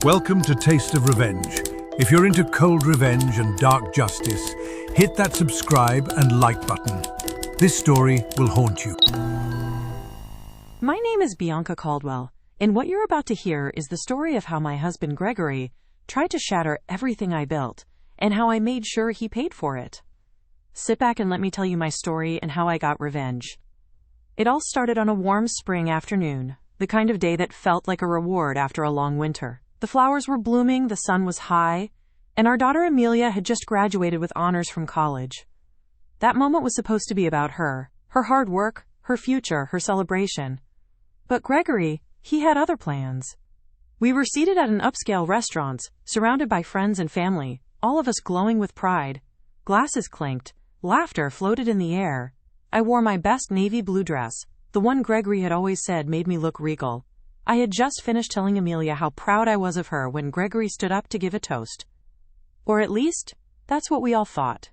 Welcome to Taste of Revenge. If you're into cold revenge and dark justice, hit that subscribe and like button. This story will haunt you. My name is Bianca Caldwell, and what you're about to hear is the story of how my husband Gregory tried to shatter everything I built, and how I made sure he paid for it. Sit back and let me tell you my story and how I got revenge. It all started on a warm spring afternoon, the kind of day that felt like a reward after a long winter. The flowers were blooming, the sun was high, and our daughter Amelia had just graduated with honors from college. That moment was supposed to be about her hard work, her future, her celebration. But Gregory, he had other plans. We were seated at an upscale restaurant, surrounded by friends and family, all of us glowing with pride. Glasses clinked, laughter floated in the air. I wore my best navy blue dress, the one Gregory had always said made me look regal. I had just finished telling Amelia how proud I was of her when Gregory stood up to give a toast. Or at least, that's what we all thought.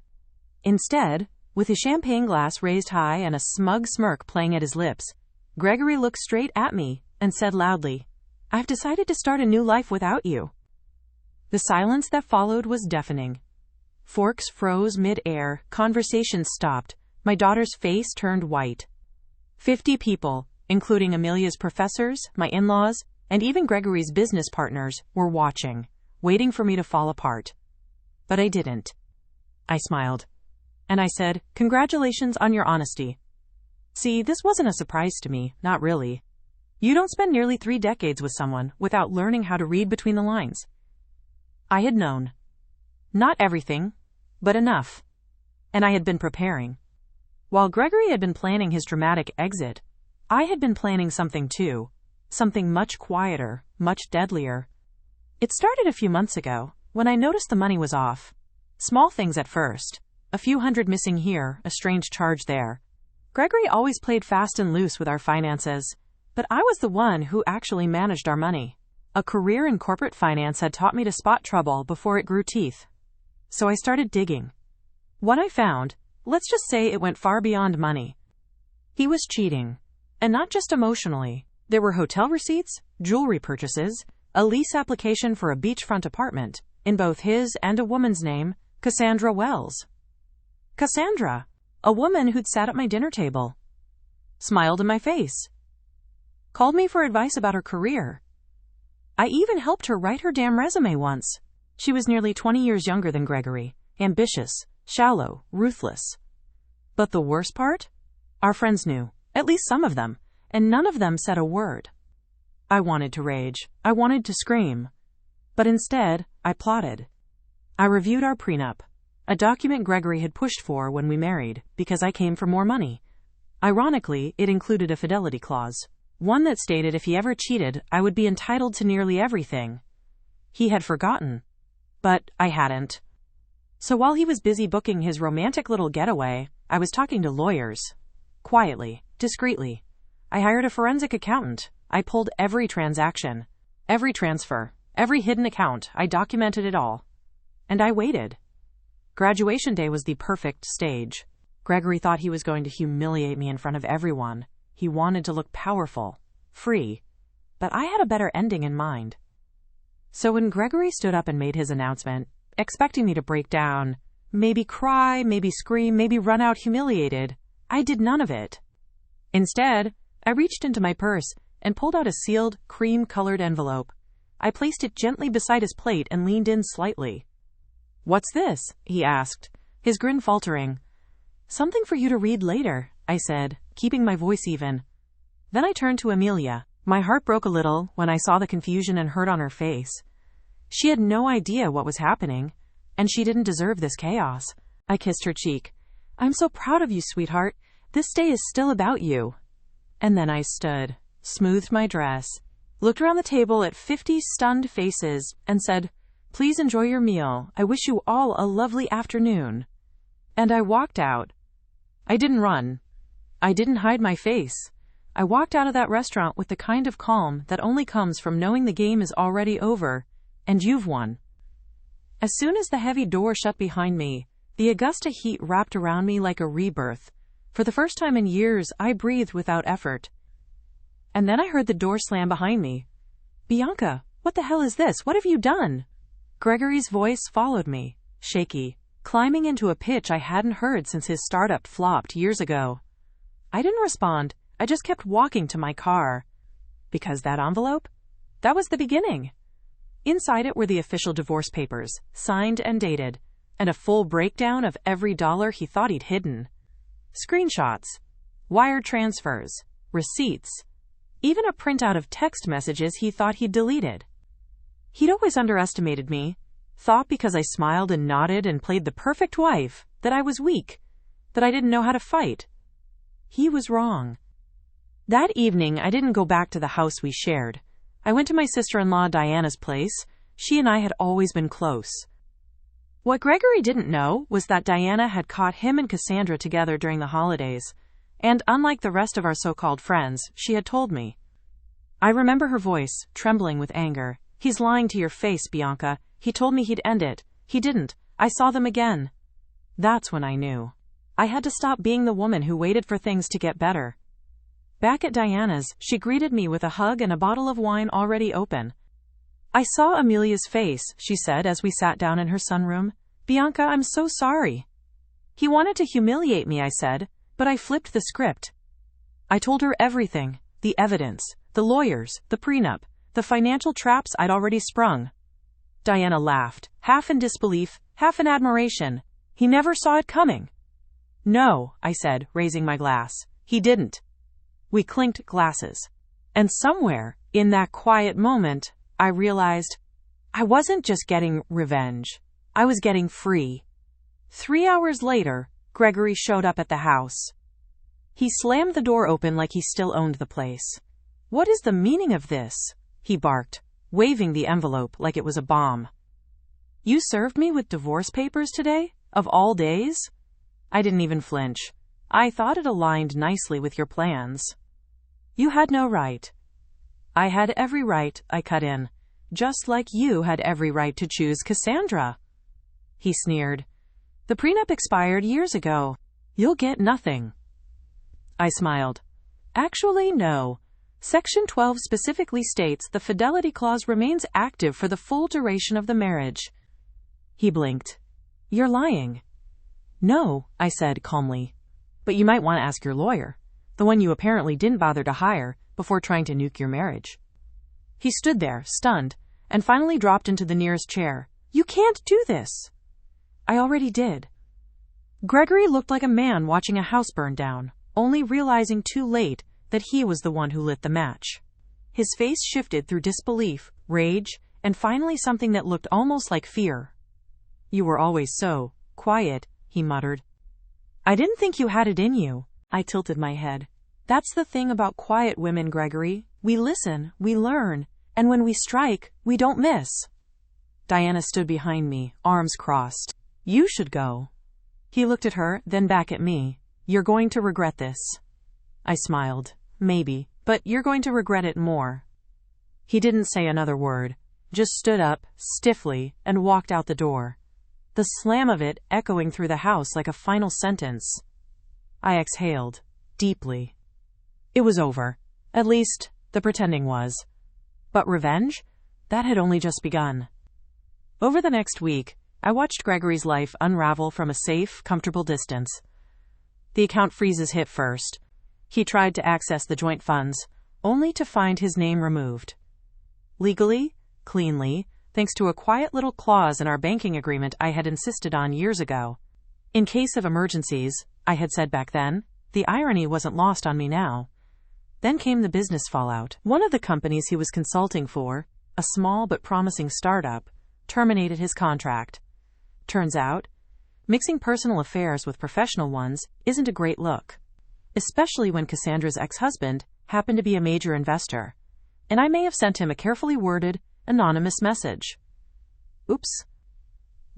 Instead, with his champagne glass raised high and a smug smirk playing at his lips, Gregory looked straight at me and said loudly, "I've decided to start a new life without you." The silence that followed was deafening. Forks froze mid-air, conversation stopped, my daughter's face turned white. 50 people, including Amelia's professors, my in-laws, and even Gregory's business partners, were watching, waiting for me to fall apart. But I didn't. I smiled. And I said, "Congratulations on your honesty." See, this wasn't a surprise to me, not really. You don't spend nearly 3 decades with someone without learning how to read between the lines. I had known. Not everything, but enough. And I had been preparing. While Gregory had been planning his dramatic exit, I had been planning something too, something much quieter, much deadlier. It started a few months ago, when I noticed the money was off. Small things at first, a few hundred missing here, a strange charge there. Gregory always played fast and loose with our finances, but I was the one who actually managed our money. A career in corporate finance had taught me to spot trouble before it grew teeth. So I started digging. What I found, let's just say it went far beyond money. He was cheating. And not just emotionally. There were hotel receipts, jewelry purchases, a lease application for a beachfront apartment, in both his and a woman's name, Cassandra Wells. Cassandra, a woman who'd sat at my dinner table. Smiled in my face. Called me for advice about her career. I even helped her write her damn resume once. She was nearly 20 years younger than Gregory, ambitious, shallow, ruthless. But the worst part? Our friends knew. At least some of them, and none of them said a word. I wanted to rage. I wanted to scream. But instead, I plotted. I reviewed our prenup, a document Gregory had pushed for when we married, because I came for more money. Ironically, it included a fidelity clause, one that stated if he ever cheated, I would be entitled to nearly everything. He had forgotten. But I hadn't. So while he was busy booking his romantic little getaway, I was talking to lawyers. Quietly. Discreetly. I hired a forensic accountant. I pulled every transaction, every transfer, every hidden account. I documented it all. And I waited. Graduation day was the perfect stage. Gregory thought he was going to humiliate me in front of everyone. He wanted to look powerful, free. But I had a better ending in mind. So when Gregory stood up and made his announcement, expecting me to break down, maybe cry, maybe scream, maybe run out humiliated, I did none of it. Instead, I reached into my purse and pulled out a sealed, cream-colored envelope. I placed it gently beside his plate and leaned in slightly. "What's this?" he asked, his grin faltering. "Something for you to read later," I said, keeping my voice even. Then I turned to Amelia. My heart broke a little when I saw the confusion and hurt on her face. She had no idea what was happening, and she didn't deserve this chaos. I kissed her cheek. "I'm so proud of you, sweetheart. This day is still about you." And then I stood, smoothed my dress, looked around the table at 50 stunned faces, and said, "Please enjoy your meal. I wish you all a lovely afternoon." And I walked out. I didn't run. I didn't hide my face. I walked out of that restaurant with the kind of calm that only comes from knowing the game is already over, and you've won. As soon as the heavy door shut behind me, the Augusta heat wrapped around me like a rebirth. For the first time in years, I breathed without effort. And then I heard the door slam behind me. "Bianca, What the hell is this? What have you done? Gregory's voice followed me, shaky, climbing into a pitch I hadn't heard since his startup flopped years ago. I didn't respond. I just kept walking to my car. Because that envelope? That was the beginning. Inside it were the official divorce papers, signed and dated, and a full breakdown of every dollar he thought he'd hidden. Screenshots, wire transfers, receipts, even a printout of text messages he thought he'd deleted. He'd always underestimated me, thought because I smiled and nodded and played the perfect wife, that I was weak, that I didn't know how to fight. He was wrong. That evening, I didn't go back to the house we shared. I went to my sister-in-law Diana's place. She and I had always been close. What Gregory didn't know was that Diana had caught him and Cassandra together during the holidays, and unlike the rest of our so-called friends, she had told me. I remember her voice, trembling with anger. "He's lying to your face, Bianca. He told me he'd end it. He didn't. I saw them again." That's when I knew. I had to stop being the woman who waited for things to get better. Back at Diana's, she greeted me with a hug and a bottle of wine already open. "I saw Amelia's face," she said as we sat down in her sunroom. "Bianca, I'm so sorry." "He wanted to humiliate me," I said, but I flipped the script. I told her everything, the evidence, the lawyers, the prenup, the financial traps I'd already sprung. Diana laughed, half in disbelief, half in admiration. "He never saw it coming." "No," I said, raising my glass. "He didn't." We clinked glasses. And somewhere, in that quiet moment, I realized I wasn't just getting revenge. I was getting free. 3 hours later, Gregory showed up at the house. He slammed the door open like he still owned the place. "What is the meaning of this?" he barked, waving the envelope like it was a bomb. "You served me with divorce papers today? Of all days?" I didn't even flinch. "I thought it aligned nicely with your plans." "You had no right." "I had every right," I cut in. "Just like you had every right to choose Cassandra." He sneered. "The prenup expired years ago. You'll get nothing." I smiled. "Actually, no. Section 12 specifically states the fidelity clause remains active for the full duration of the marriage." He blinked. "You're lying." "No," I said calmly. "But you might want to ask your lawyer, the one you apparently didn't bother to hire before trying to nuke your marriage." He stood there, stunned, and finally dropped into the nearest chair. "You can't do this." "I already did." Gregory looked like a man watching a house burn down, only realizing too late that he was the one who lit the match. His face shifted through disbelief, rage, and finally something that looked almost like fear. "You were always so quiet," he muttered. "I didn't think you had it in you." I tilted my head. "That's the thing about quiet women, Gregory. We listen, we learn, and when we strike, we don't miss." Diana stood behind me, arms crossed. "You should go." He looked at her, then back at me. "You're going to regret this." I smiled. "Maybe, but you're going to regret it more." He didn't say another word, just stood up, stiffly, and walked out the door. The slam of it echoing through the house like a final sentence. I exhaled, deeply. It was over. At least, the pretending was. But revenge? That had only just begun. Over the next week, I watched Gregory's life unravel from a safe, comfortable distance. The account freezes hit first. He tried to access the joint funds, only to find his name removed. Legally, cleanly, thanks to a quiet little clause in our banking agreement I had insisted on years ago. In case of emergencies, I had said back then, the irony wasn't lost on me now. Then came the business fallout. One of the companies he was consulting for, a small but promising startup, terminated his contract. Turns out, mixing personal affairs with professional ones isn't a great look, especially when Cassandra's ex-husband happened to be a major investor, and I may have sent him a carefully worded, anonymous message. Oops.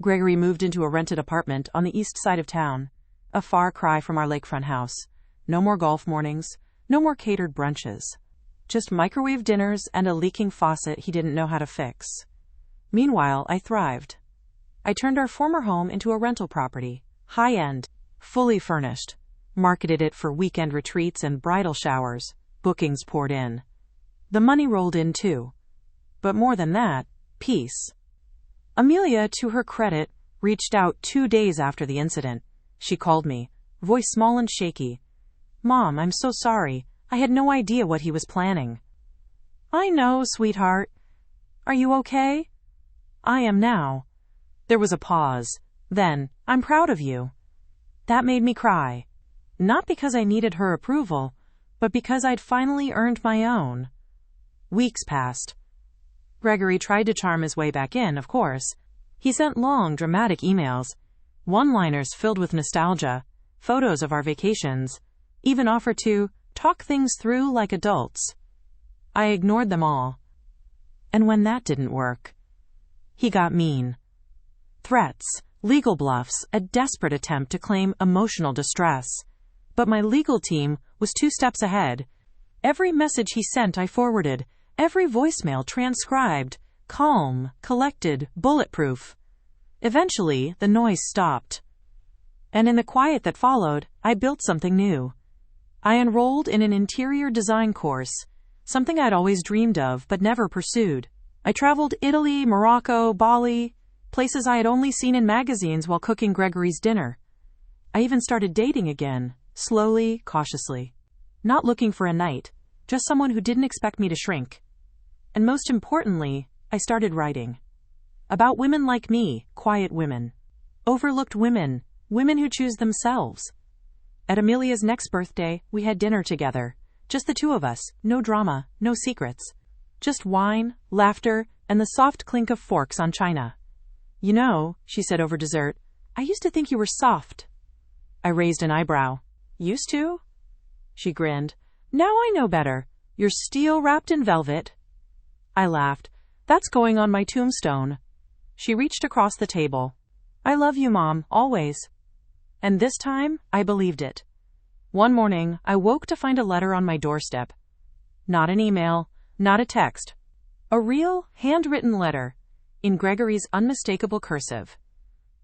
Gregory moved into a rented apartment on the east side of town, a far cry from our lakefront house. No more golf mornings, no more catered brunches. Just microwave dinners and a leaking faucet he didn't know how to fix. Meanwhile, I thrived. I turned our former home into a rental property, high-end, fully furnished, marketed it for weekend retreats and bridal showers. Bookings poured in. The money rolled in too. but more than that, peace. Amelia, to her credit, reached out 2 days after the incident. She called me, voice small and shaky. "Mom, I'm so sorry. I had no idea what he was planning." "I know, sweetheart. Are you okay?" "I am now." There was a pause. Then, "I'm proud of you." That made me cry. Not because I needed her approval, but because I'd finally earned my own. Weeks passed. Gregory tried to charm his way back in, of course. He sent long, dramatic emails, one-liners filled with nostalgia, photos of our vacations, even offered to talk things through like adults. I ignored them all. And when that didn't work, he got mean. Threats, legal bluffs, a desperate attempt to claim emotional distress. But my legal team was 2 steps ahead. Every message he sent I forwarded, every voicemail transcribed, calm, collected, bulletproof. Eventually, the noise stopped. And in the quiet that followed, I built something new. I enrolled in an interior design course, something I'd always dreamed of but never pursued. I traveled Italy, Morocco, Bali, places I had only seen in magazines while cooking Gregory's dinner. I even started dating again, slowly, cautiously. Not looking for a knight, just someone who didn't expect me to shrink. And most importantly, I started writing. About women like me, quiet women. Overlooked women, women who choose themselves. At Amelia's next birthday, we had dinner together. Just the 2 of us, no drama, no secrets. Just wine, laughter, and the soft clink of forks on china. "You know," she said over dessert, "I used to think you were soft." I raised an eyebrow. "Used to?" She grinned. "Now I know better. You're steel wrapped in velvet." I laughed. "That's going on my tombstone." She reached across the table. "I love you, Mom, always." And this time, I believed it. One morning, I woke to find a letter on my doorstep. Not an email, not a text. A real, handwritten letter, in Gregory's unmistakable cursive.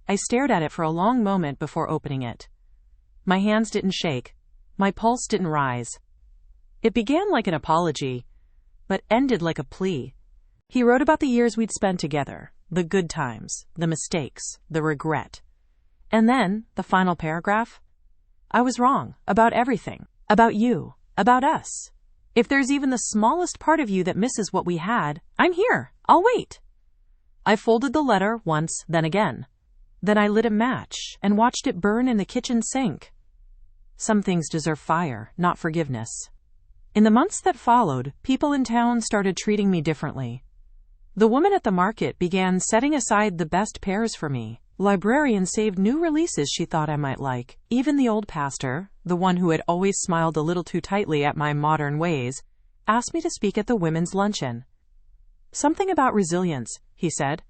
I stared at it for a long moment before opening it. My hands didn't shake. My pulse didn't rise. It began like an apology, but ended like a plea. He wrote about the years we'd spent together, the good times, the mistakes, the regret. And then, the final paragraph? "I was wrong about everything, about you, about us. If there's even the smallest part of you that misses what we had, I'm here. I'll wait." I folded the letter once, then again. Then I lit a match and watched it burn in the kitchen sink. Some things deserve fire, not forgiveness. In the months that followed, people in town started treating me differently. The woman at the market began setting aside the best pears for me. Librarians saved new releases she thought I might like. Even the old pastor, the one who had always smiled a little too tightly at my modern ways, asked me to speak at the women's luncheon. "Something about resilience," he said.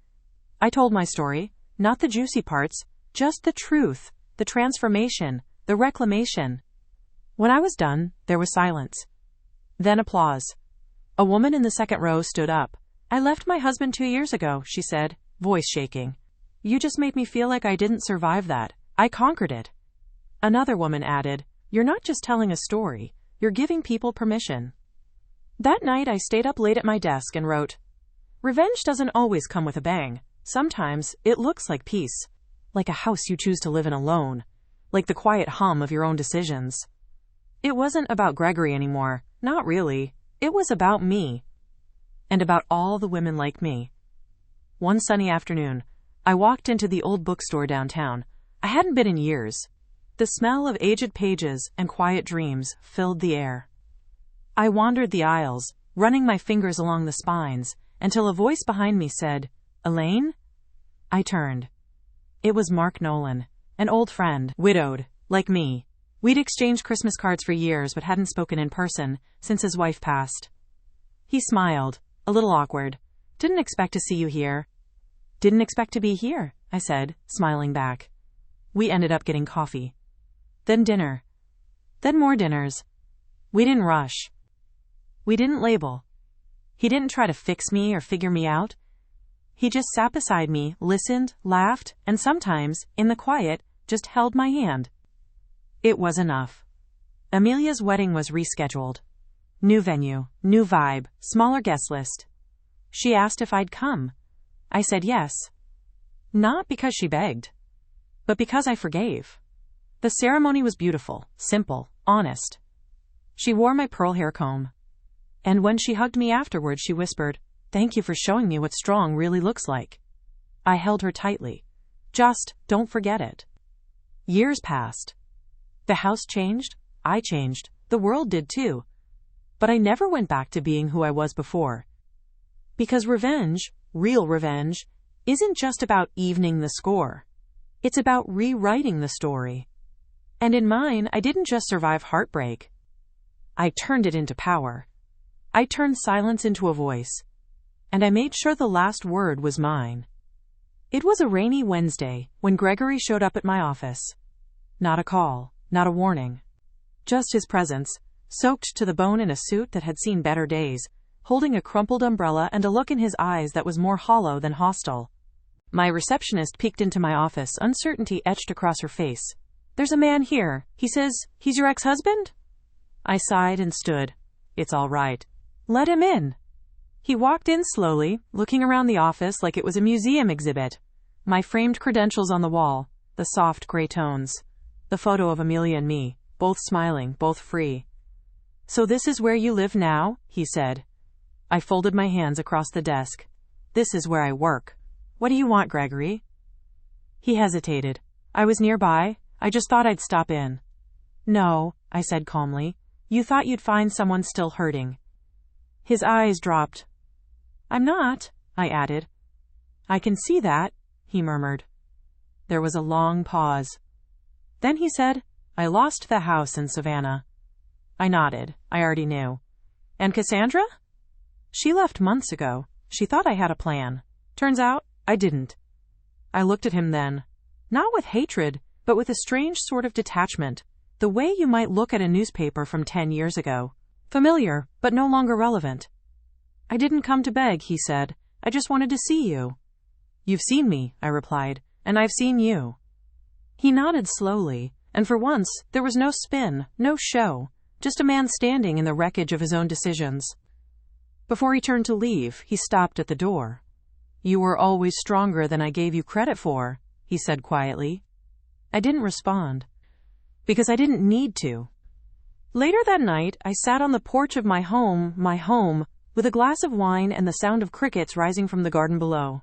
I told my story, not the juicy parts, just the truth, the transformation, the reclamation. When I was done, there was silence. Then applause. A woman in the second row stood up. "I left my husband 2 years ago," she said, voice shaking. "You just made me feel like I didn't survive that. I conquered it." Another woman added, "You're not just telling a story, you're giving people permission." That night I stayed up late at my desk and wrote, "Revenge doesn't always come with a bang. Sometimes it looks like peace, like a house you choose to live in alone, like the quiet hum of your own decisions." It wasn't about Gregory anymore, not really. It was about me. And about all the women like me. One sunny afternoon, I walked into the old bookstore downtown. I hadn't been in years. The smell of aged pages and quiet dreams filled the air. I wandered the aisles, running my fingers along the spines, until a voice behind me said, "Elaine?" I turned. It was Mark Nolan, an old friend, widowed, like me. We'd exchanged Christmas cards for years but hadn't spoken in person since his wife passed. He smiled, a little awkward. "Didn't expect to see you here." "Didn't expect to be here," I said, smiling back. We ended up getting coffee. Then dinner. Then more dinners. We didn't rush. We didn't label. He didn't try to fix me or figure me out. He just sat beside me, listened, laughed, and sometimes, in the quiet, just held my hand. It was enough. Amelia's wedding was rescheduled. New venue, new vibe, smaller guest list. She asked if I'd come. I said yes. Not because she begged, but because I forgave. The ceremony was beautiful, simple, honest. She wore my pearl hair comb. And when she hugged me afterward, she whispered, "Thank you for showing me what strong really looks like." I held her tightly. Just don't forget it. Years passed. The house changed, I changed, the world did too. But I never went back to being who I was before. Because revenge, real revenge, isn't just about evening the score. It's about rewriting the story. And in mine, I didn't just survive heartbreak. I turned it into power. I turned silence into a voice. And I made sure the last word was mine. It was a rainy Wednesday when Gregory showed up at my office. Not a call, not a warning. Just his presence, soaked to the bone in a suit that had seen better days, holding a crumpled umbrella and a look in his eyes that was more hollow than hostile. My receptionist peeked into my office, uncertainty etched across her face. "There's a man here. He says he's your ex-husband?" I sighed and stood. "It's all right. Let him in." He walked in slowly, looking around the office like it was a museum exhibit. My framed credentials on the wall, the soft gray tones, the photo of Amelia and me, both smiling, both free. "So this is where you live now?" he said. I folded my hands across the desk. "This is where I work. What do you want, Gregory?" He hesitated. "I was nearby. I just thought I'd stop in." "No," I said calmly. "You thought you'd find someone still hurting." His eyes dropped. "I'm not," I added. "I can see that," he murmured. There was a long pause. Then he said, "I lost the house in Savannah." I nodded. I already knew. "And Cassandra?" "She left months ago. She thought I had a plan. Turns out, I didn't." I looked at him then. Not with hatred, but with a strange sort of detachment. The way you might look at a newspaper from 10 years ago. Familiar, but no longer relevant. "I didn't come to beg," he said. "I just wanted to see you." "You've seen me," I replied, "and I've seen you." He nodded slowly, and for once, there was no spin, no show, just a man standing in the wreckage of his own decisions. Before he turned to leave, he stopped at the door. "You were always stronger than I gave you credit for," he said quietly. I didn't respond. Because I didn't need to. Later that night, I sat on the porch of my home, with a glass of wine and the sound of crickets rising from the garden below.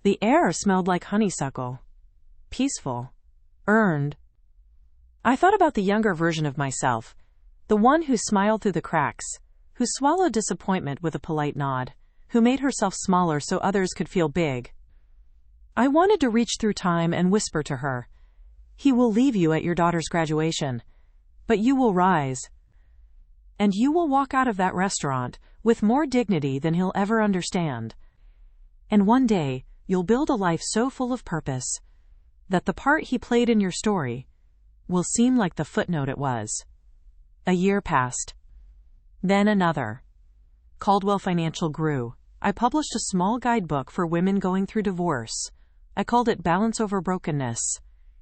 The air smelled like honeysuckle. Peaceful. Earned. I thought about the younger version of myself, the one who smiled through the cracks, who swallowed disappointment with a polite nod, who made herself smaller so others could feel big. I wanted to reach through time and whisper to her, "He will leave you at your daughter's graduation, but you will rise. And you will walk out of that restaurant with more dignity than he'll ever understand. And one day, you'll build a life so full of purpose that the part he played in your story will seem like the footnote it was." A year passed. Then another. Caldwell Financial grew. I published a small guidebook for women going through divorce. I called it Balance Over Brokenness.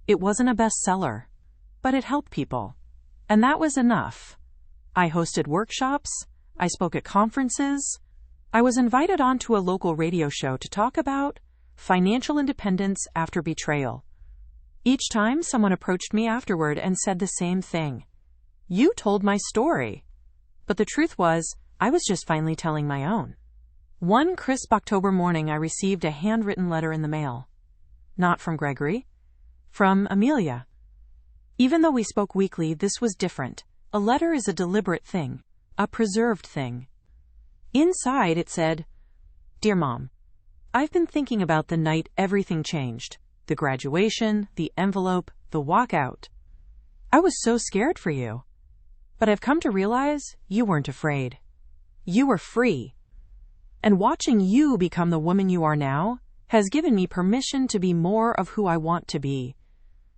It wasn't a bestseller, but it helped people. And that was enough. I hosted workshops. I spoke at conferences. I was invited onto a local radio show to talk about financial independence after betrayal. Each time someone approached me afterward and said the same thing. "You told my story." But the truth was, I was just finally telling my own. One crisp October morning, I received a handwritten letter in the mail. Not from Gregory. From Amelia. Even though we spoke weekly, this was different. A letter is a deliberate thing, a preserved thing. Inside it said, "Dear Mom, I've been thinking about the night everything changed. The graduation, the envelope, the walkout. I was so scared for you. But I've come to realize you weren't afraid. You were free. And watching you become the woman you are now has given me permission to be more of who I want to be.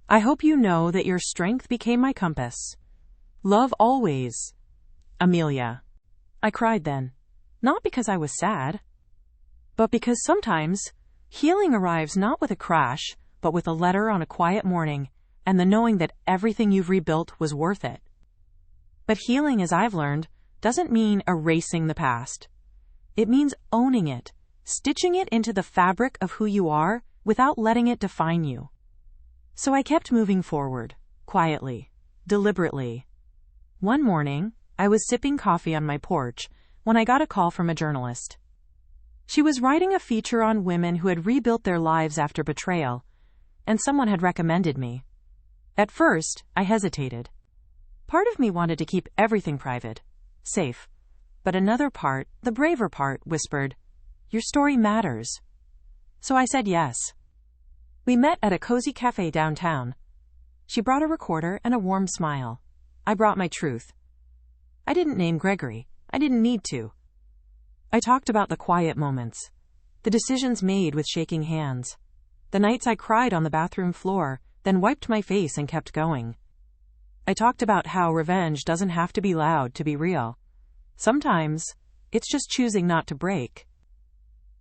I hope you know that your strength became my compass. Love always. Amelia." I cried then. Not because I was sad, but because sometimes healing arrives not with a crash, but with a letter on a quiet morning and the knowing that everything you've rebuilt was worth it. But healing, as I've learned, doesn't mean erasing the past. It means owning it, stitching it into the fabric of who you are without letting it define you. So I kept moving forward, quietly, deliberately. One morning, I was sipping coffee on my porch when I got a call from a journalist. She was writing a feature on women who had rebuilt their lives after betrayal, and someone had recommended me. At first, I hesitated. Part of me wanted to keep everything private, safe. But another part, the braver part, whispered, "Your story matters." So I said yes. We met at a cozy cafe downtown. She brought a recorder and a warm smile. I brought my truth. I didn't name Gregory. I didn't need to. I talked about the quiet moments, the decisions made with shaking hands, the nights I cried on the bathroom floor, then wiped my face and kept going. I talked about how revenge doesn't have to be loud to be real. Sometimes, it's just choosing not to break.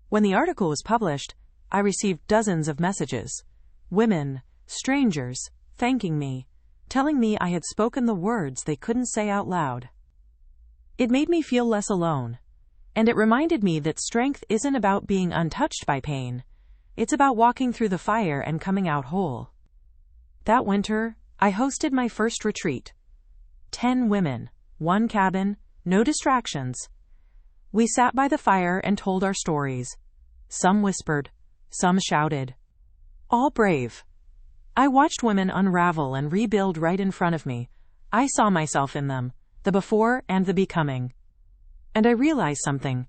When the article was published, I received dozens of messages. Women, strangers, thanking me, telling me I had spoken the words they couldn't say out loud. It made me feel less alone, and it reminded me that strength isn't about being untouched by pain. It's about walking through the fire and coming out whole. That winter, I hosted my first retreat. 10 women, 1 cabin, no distractions. We sat by the fire and told our stories. Some whispered, some shouted. All brave. I watched women unravel and rebuild right in front of me. I saw myself in them, the before and the becoming. And I realized something.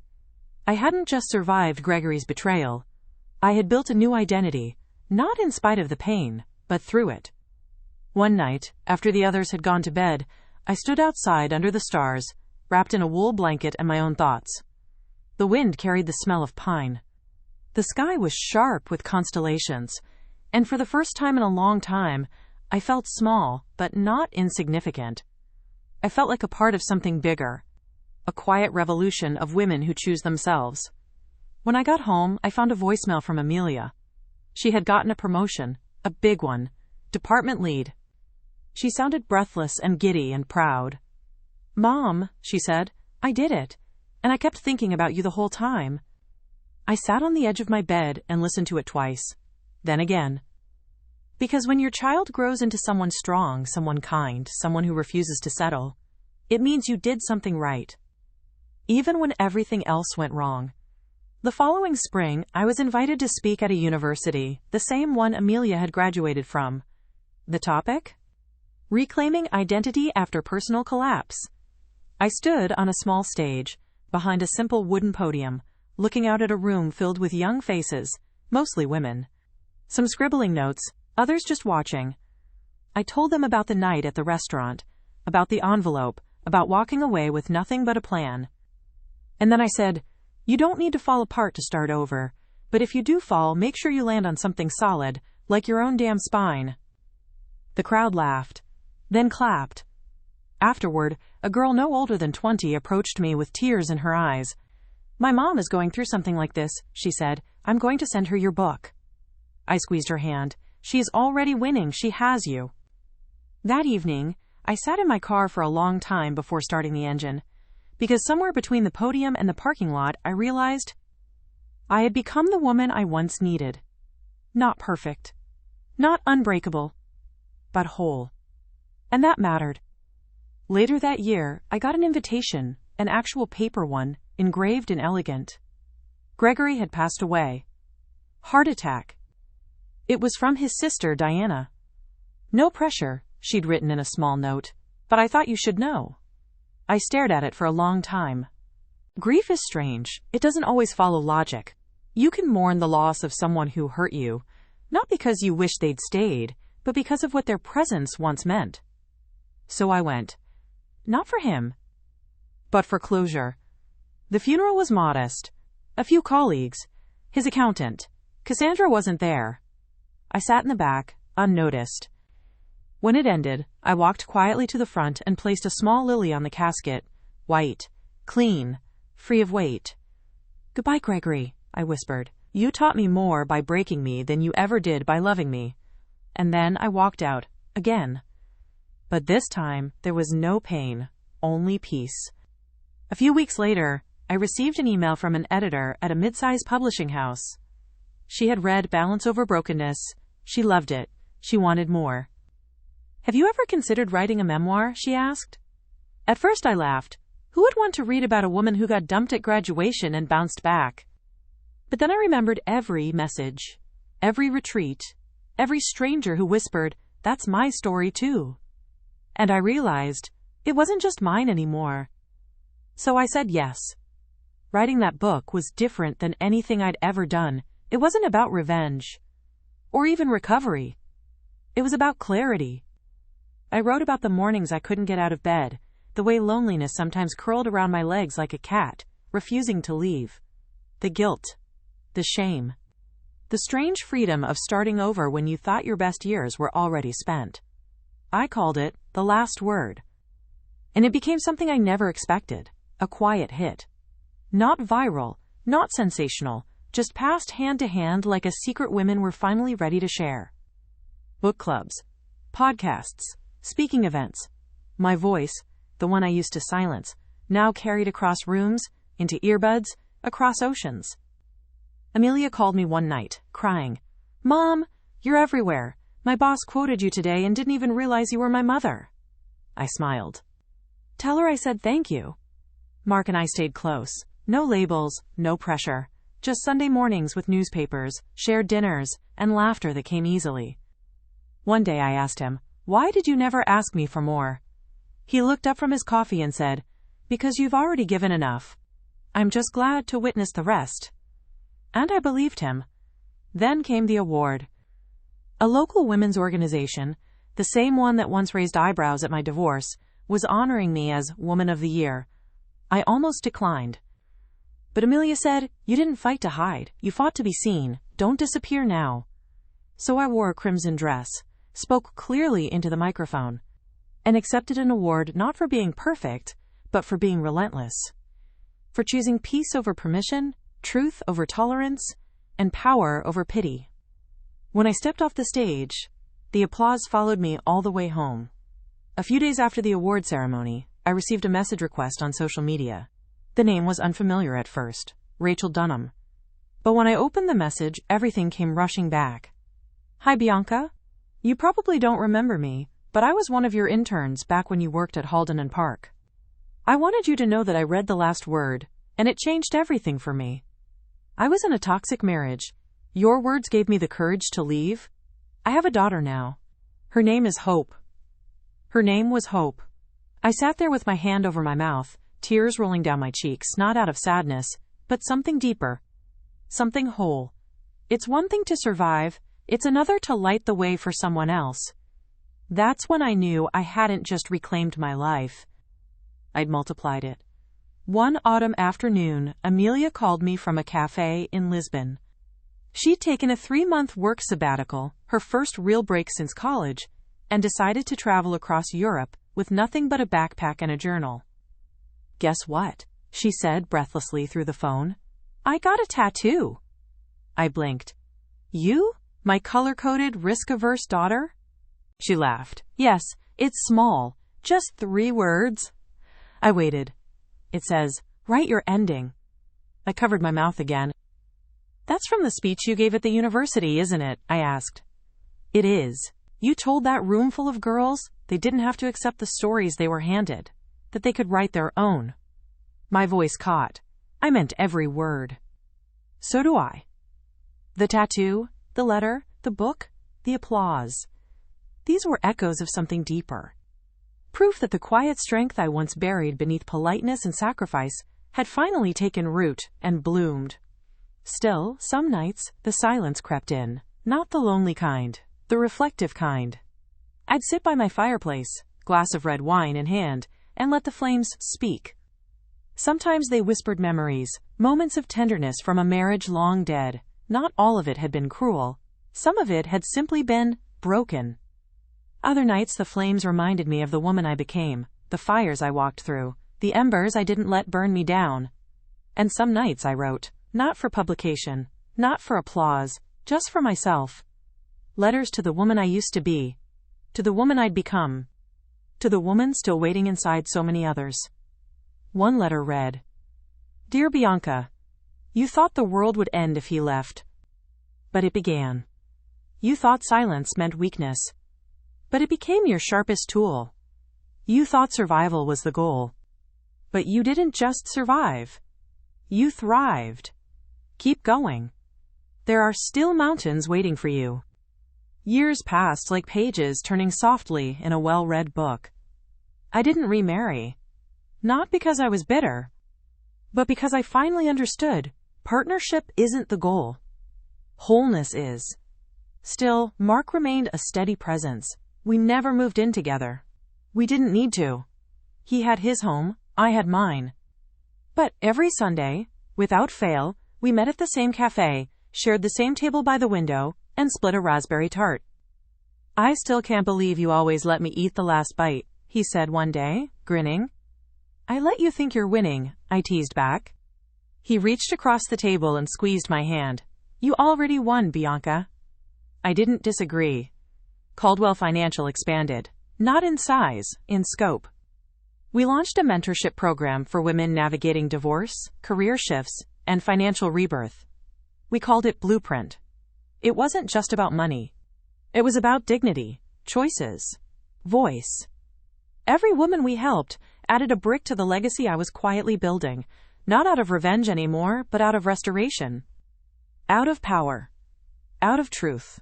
I hadn't just survived Gregory's betrayal. I had built a new identity, not in spite of the pain, but through it. One night, after the others had gone to bed, I stood outside under the stars, wrapped in a wool blanket and my own thoughts. The wind carried the smell of pine. The sky was sharp with constellations, and for the first time in a long time, I felt small, but not insignificant. I felt like a part of something bigger, a quiet revolution of women who choose themselves. When I got home, I found a voicemail from Amelia. She had gotten a promotion, a big one, department lead. She sounded breathless and giddy and proud. "Mom," she said, "I did it, and I kept thinking about you the whole time." I sat on the edge of my bed and listened to it twice, then again. Because when your child grows into someone strong, someone kind, someone who refuses to settle, it means you did something right, even when everything else went wrong. The following spring, I was invited to speak at a university, the same one Amelia had graduated from. The topic? Reclaiming identity after personal collapse. I stood on a small stage, behind a simple wooden podium, looking out at a room filled with young faces, mostly women. Some scribbling notes, others just watching. I told them about the night at the restaurant, about the envelope, about walking away with nothing but a plan. And then I said, "You don't need to fall apart to start over, but if you do fall, make sure you land on something solid, like your own damn spine." The crowd laughed, then clapped. Afterward, a girl no older than 20 approached me with tears in her eyes. "My mom is going through something like this," she said. "I'm going to send her your book." I squeezed her hand. "She is already winning. She has you." That evening, I sat in my car for a long time before starting the engine, because somewhere between the podium and the parking lot, I realized I had become the woman I once needed. Not perfect, not unbreakable, but whole. And that mattered. Later that year, I got an invitation, an actual paper one, engraved and elegant. Gregory had passed away. Heart attack. It was from his sister, Diana. "No pressure," she'd written in a small note, "but I thought you should know." I stared at it for a long time. Grief is strange. It doesn't always follow logic. You can mourn the loss of someone who hurt you, not because you wish they'd stayed, but because of what their presence once meant. So I went. Not for him, but for closure. The funeral was modest. A few colleagues. His accountant. Cassandra wasn't there. I sat in the back, unnoticed. When it ended, I walked quietly to the front and placed a small lily on the casket, white, clean, free of weight. "Goodbye, Gregory," I whispered. "You taught me more by breaking me than you ever did by loving me." And then I walked out, again. But this time, there was no pain, only peace. A few weeks later, I received an email from an editor at a mid-sized publishing house. She had read Balance Over Brokenness. She loved it. She wanted more. "Have you ever considered writing a memoir?" she asked. At first I laughed. Who would want to read about a woman who got dumped at graduation and bounced back? But then I remembered every message, every retreat, every stranger who whispered, "That's my story too." And I realized it wasn't just mine anymore. So I said yes. Writing that book was different than anything I'd ever done. It wasn't about revenge, or even recovery. It was about clarity. I wrote about the mornings I couldn't get out of bed, the way loneliness sometimes curled around my legs like a cat, refusing to leave. The guilt, the shame, the strange freedom of starting over when you thought your best years were already spent. I called it the last word. And it became something I never expected, a quiet hit. Not viral, not sensational, just passed hand to hand like a secret women were finally ready to share. Book clubs, podcasts, speaking events. My voice, the one I used to silence, now carried across rooms, into earbuds, across oceans. Amelia called me one night, crying, "Mom, you're everywhere. My boss quoted you today and didn't even realize you were my mother." I smiled. "Tell her I said thank you." Mark and I stayed close. No labels, no pressure. Just Sunday mornings with newspapers, shared dinners, and laughter that came easily. One day I asked him, "Why did you never ask me for more?" He looked up from his coffee and said, "Because you've already given enough. I'm just glad to witness the rest." And I believed him. Then came the award. A local women's organization, the same one that once raised eyebrows at my divorce, was honoring me as Woman of the Year. I almost declined. But Amelia said, "You didn't fight to hide. You fought to be seen. Don't disappear now." So I wore a crimson dress, spoke clearly into the microphone, and accepted an award not for being perfect, but for being relentless. For choosing peace over permission, truth over tolerance, and power over pity. When I stepped off the stage, the applause followed me all the way home. A few days after the award ceremony, I received a message request on social media. The name was unfamiliar at first, Rachel Dunham. But when I opened the message, everything came rushing back. "Hi, Bianca. You probably don't remember me, but I was one of your interns back when you worked at Halden and Park. I wanted you to know that I read the last word, and it changed everything for me. I was in a toxic marriage. Your words gave me the courage to leave. I have a daughter now. Her name is Hope." Her name was Hope. I sat there with my hand over my mouth, tears rolling down my cheeks, not out of sadness, but something deeper. Something whole. It's one thing to survive, it's another to light the way for someone else. That's when I knew I hadn't just reclaimed my life. I'd multiplied it. One autumn afternoon, Amelia called me from a cafe in Lisbon. She'd taken a 3-month work sabbatical, her first real break since college, and decided to travel across Europe with nothing but a backpack and a journal. "Guess what?" she said breathlessly through the phone. "I got a tattoo." I blinked. "You? My color-coded, risk-averse daughter?" She laughed. "Yes, it's small. Just 3 words." I waited. "It says, write your ending." I covered my mouth again. "That's from the speech you gave at the university, isn't it?" I asked. "It is. You told that room full of girls they didn't have to accept the stories they were handed, that they could write their own." My voice caught. I meant every word. So do I. The tattoo, the letter, the book, the applause. These were echoes of something deeper. Proof that the quiet strength I once buried beneath politeness and sacrifice had finally taken root and bloomed. Still, some nights, the silence crept in. Not the lonely kind, the reflective kind. I'd sit by my fireplace, glass of red wine in hand, and let the flames speak. Sometimes they whispered memories, moments of tenderness from a marriage long dead. Not all of it had been cruel. Some of it had simply been broken. Other nights the flames reminded me of the woman I became, the fires I walked through, the embers I didn't let burn me down. And some nights I wrote, not for publication, not for applause, just for myself. Letters to the woman I used to be, to the woman I'd become, to the woman still waiting inside so many others. One letter read, Dear Bianca, you thought the world would end if he left. But it began. You thought silence meant weakness. But it became your sharpest tool. You thought survival was the goal. But you didn't just survive. You thrived. Keep going. There are still mountains waiting for you. Years passed like pages turning softly in a well-read book. I didn't remarry. Not because I was bitter, but because I finally understood partnership isn't the goal. Wholeness is. Still, Mark remained a steady presence. We never moved in together. We didn't need to. He had his home, I had mine. But every Sunday, without fail, we met at the same cafe, shared the same table by the window, and split a raspberry tart. I still can't believe you always let me eat the last bite, he said one day, grinning. I let you think you're winning, I teased back. He reached across the table and squeezed my hand. You already won, Bianca. I didn't disagree. Caldwell Financial expanded, not in size, in scope. We launched a mentorship program for women navigating divorce, career shifts, and financial rebirth. We called it Blueprint. It wasn't just about money. It was about dignity, choices, voice. Every woman we helped added a brick to the legacy I was quietly building, not out of revenge anymore, but out of restoration. Out of power. Out of truth.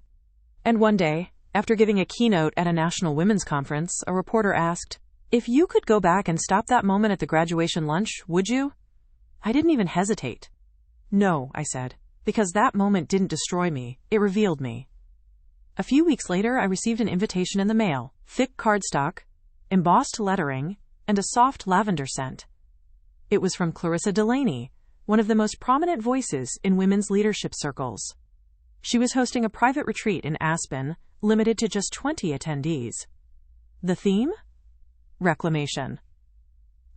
And one day, after giving a keynote at a national women's conference, a reporter asked, if you could go back and stop that moment at the graduation lunch, would you? I didn't even hesitate. No, I said, because that moment didn't destroy me, it revealed me. A few weeks later, I received an invitation in the mail, thick cardstock, embossed lettering, and a soft lavender scent. It was from Clarissa Delaney, one of the most prominent voices in women's leadership circles. She was hosting a private retreat in Aspen, limited to just 20 attendees. The theme? Reclamation.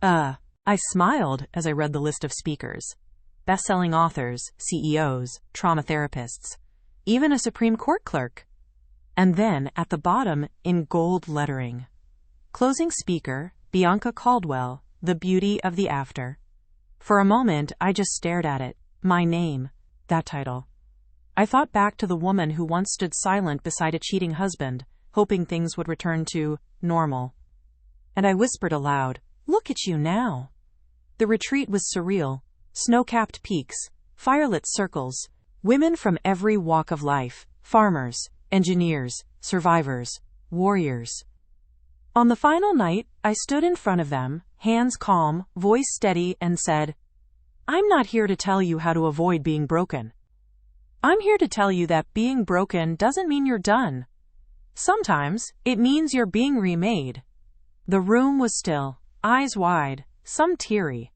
I smiled as I read the list of speakers. Best-selling authors, CEOs, trauma therapists, even a Supreme Court clerk. And then, at the bottom, in gold lettering, closing speaker, Bianca Caldwell, the beauty of the after. For a moment, I just stared at it. My name, that title. I thought back to the woman who once stood silent beside a cheating husband, hoping things would return to normal. And I whispered aloud, look at you now. The retreat was surreal. Snow-capped peaks, firelit circles, women from every walk of life, farmers, engineers, survivors, warriors. On the final night, I stood in front of them, hands calm, voice steady, and said, I'm not here to tell you how to avoid being broken. I'm here to tell you that being broken doesn't mean you're done. Sometimes, it means you're being remade. The room was still, eyes wide, some teary.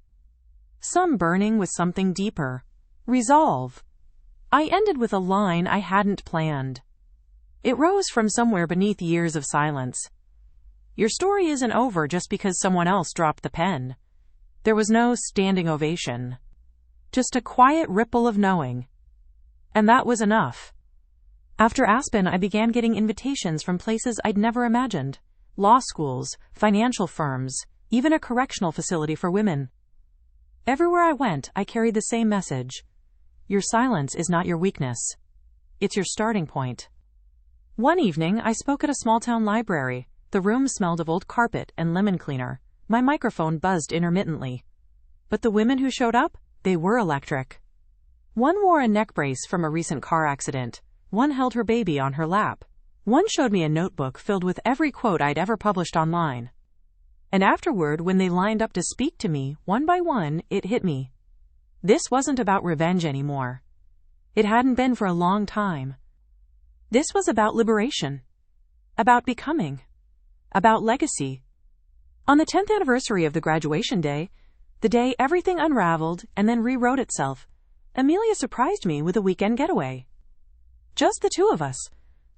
Some burning with something deeper. Resolve. I ended with a line I hadn't planned. It rose from somewhere beneath years of silence. Your story isn't over just because someone else dropped the pen. There was no standing ovation. Just a quiet ripple of knowing. And that was enough. After Aspen, I began getting invitations from places I'd never imagined. Law schools, financial firms, even a correctional facility for women. Everywhere I went, I carried the same message. Your silence is not your weakness. It's your starting point. One evening, I spoke at a small-town library. The room smelled of old carpet and lemon cleaner. My microphone buzzed intermittently. But the women who showed up, they were electric. One wore a neck brace from a recent car accident. One held her baby on her lap. One showed me a notebook filled with every quote I'd ever published online. And afterward, when they lined up to speak to me, one by one, it hit me. This wasn't about revenge anymore. It hadn't been for a long time. This was about liberation. About becoming. About legacy. On the 10th anniversary of the graduation day, the day everything unraveled and then rewrote itself, Amelia surprised me with a weekend getaway. Just the two of us.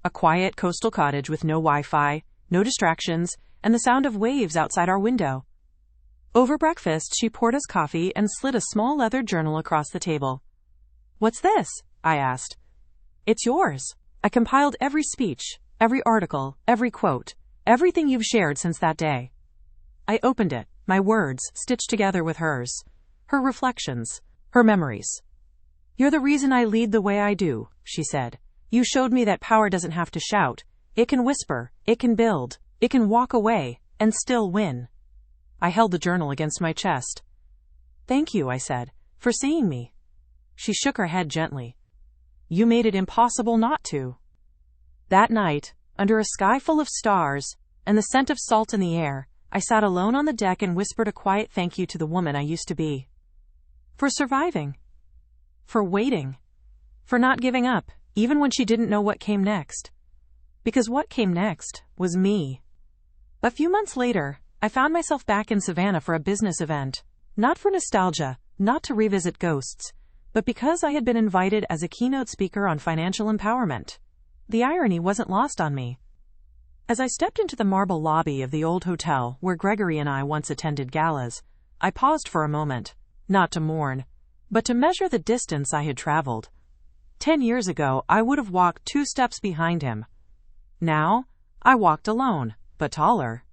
A quiet coastal cottage with no Wi-Fi, no distractions, and the sound of waves outside our window. Over breakfast, she poured us coffee and slid a small leather journal across the table. What's this? I asked. It's yours. I compiled every speech, every article, every quote, everything you've shared since that day. I opened it, my words stitched together with hers. her reflections, her memories. "You're the reason I lead the way I do," she said. "You showed me that power doesn't have to shout. It can whisper, it can build, it can walk away, and still win." I held the journal against my chest. "Thank you," I said, "for seeing me." She shook her head gently. "You made it impossible not to." That night, under a sky full of stars, and the scent of salt in the air, I sat alone on the deck and whispered a quiet thank you to the woman I used to be. For surviving. For waiting. For not giving up, even when she didn't know what came next. Because what came next was me. A few months later, I found myself back in Savannah for a business event. Not for nostalgia, not to revisit ghosts, but because I had been invited as a keynote speaker on financial empowerment. The irony wasn't lost on me. As I stepped into the marble lobby of the old hotel where Gregory and I once attended galas, I paused for a moment, not to mourn, but to measure the distance I had traveled. 10 years ago, I would have walked 2 steps behind him. Now, I walked alone, but taller.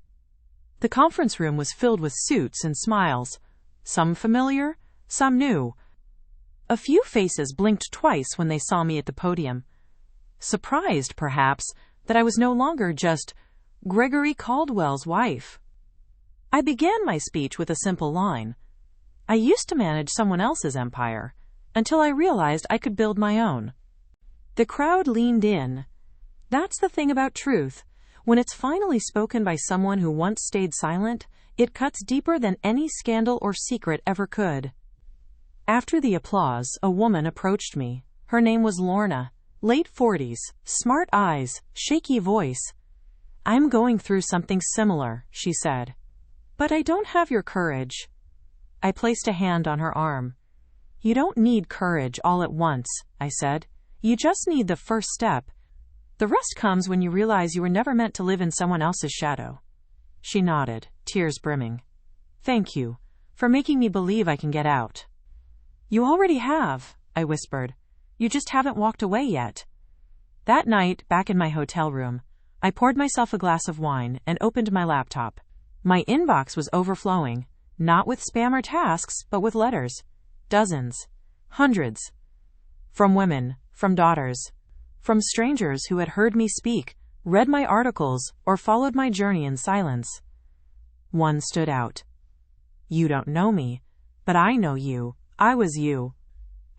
The conference room was filled with suits and smiles, some familiar, some new. A few faces blinked twice when they saw me at the podium. Surprised, perhaps, that I was no longer just Gregory Caldwell's wife. I began my speech with a simple line. I used to manage someone else's empire, until I realized I could build my own. The crowd leaned in. That's the thing about truth. When it's finally spoken by someone who once stayed silent, it cuts deeper than any scandal or secret ever could. After the applause, a woman approached me. Her name was Lorna. Late 40s, smart eyes, shaky voice. "I'm going through something similar," she said. "But I don't have your courage." I placed a hand on her arm. "You don't need courage all at once," I said. "You just need the first step. The rest comes when you realize you were never meant to live in someone else's shadow." She nodded, tears brimming. "Thank you, for making me believe I can get out." "You already have," I whispered. "You just haven't walked away yet." That night, back in my hotel room, I poured myself a glass of wine and opened my laptop. My inbox was overflowing, not with spam or tasks, but with letters. Dozens. Hundreds. From women, from daughters, from strangers who had heard me speak, read my articles, or followed my journey in silence. One stood out. "You don't know me, but I know you. I was you.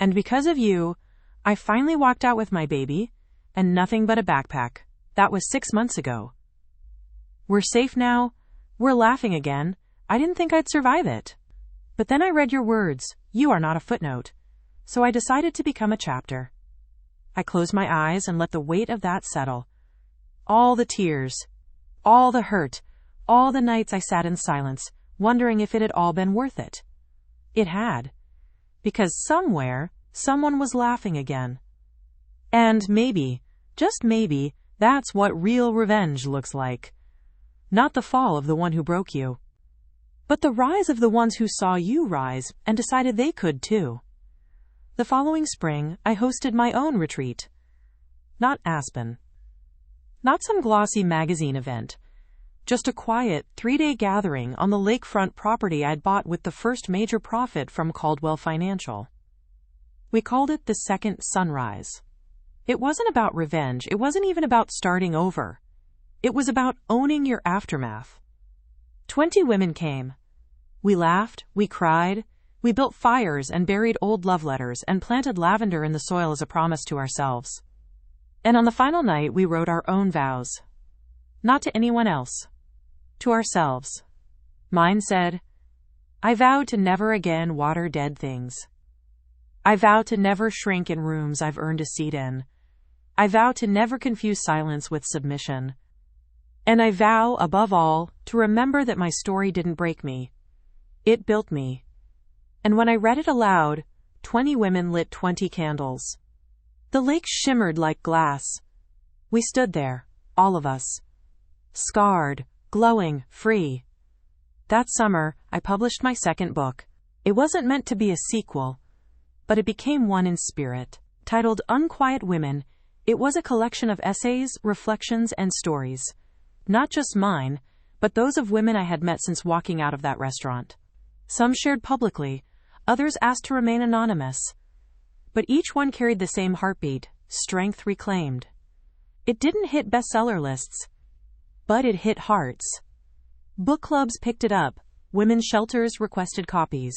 And because of you, I finally walked out with my baby, and nothing but a backpack. That was 6 months ago. We're safe now. We're laughing again. I didn't think I'd survive it. But then I read your words. You are not a footnote. So I decided to become a chapter." I closed my eyes and let the weight of that settle. All the tears, all the hurt, all the nights I sat in silence, wondering if it had all been worth it. It had. Because somewhere, someone was laughing again. And maybe, just maybe, that's what real revenge looks like. Not the fall of the one who broke you, but the rise of the ones who saw you rise and decided they could too. The following spring, I hosted my own retreat. Not Aspen. Not some glossy magazine event. Just a quiet, 3-day gathering on the lakefront property I'd bought with the first major profit from Caldwell Financial. We called it the Second Sunrise. It wasn't about revenge. It wasn't even about starting over. It was about owning your aftermath. 20 women came. We laughed, we cried, we built fires and buried old love letters and planted lavender in the soil as a promise to ourselves. And on the final night, we wrote our own vows. Not to anyone else. To ourselves. Mine said, "I vow to never again water dead things. I vow to never shrink in rooms I've earned a seat in. I vow to never confuse silence with submission. And I vow, above all, to remember that my story didn't break me. It built me." And when I read it aloud, 20 women lit 20 candles. The lake shimmered like glass. We stood there, all of us. Scarred, glowing, free. That summer, I published my second book. It wasn't meant to be a sequel, but it became one in spirit. Titled Unquiet Women, it was a collection of essays, reflections, and stories. Not just mine, but those of women I had met since walking out of that restaurant. Some shared publicly, Others asked to remain anonymous. But each one carried the same heartbeat, strength reclaimed. It didn't hit bestseller lists, but it hit hearts. Book clubs picked it up. Women's shelters requested copies.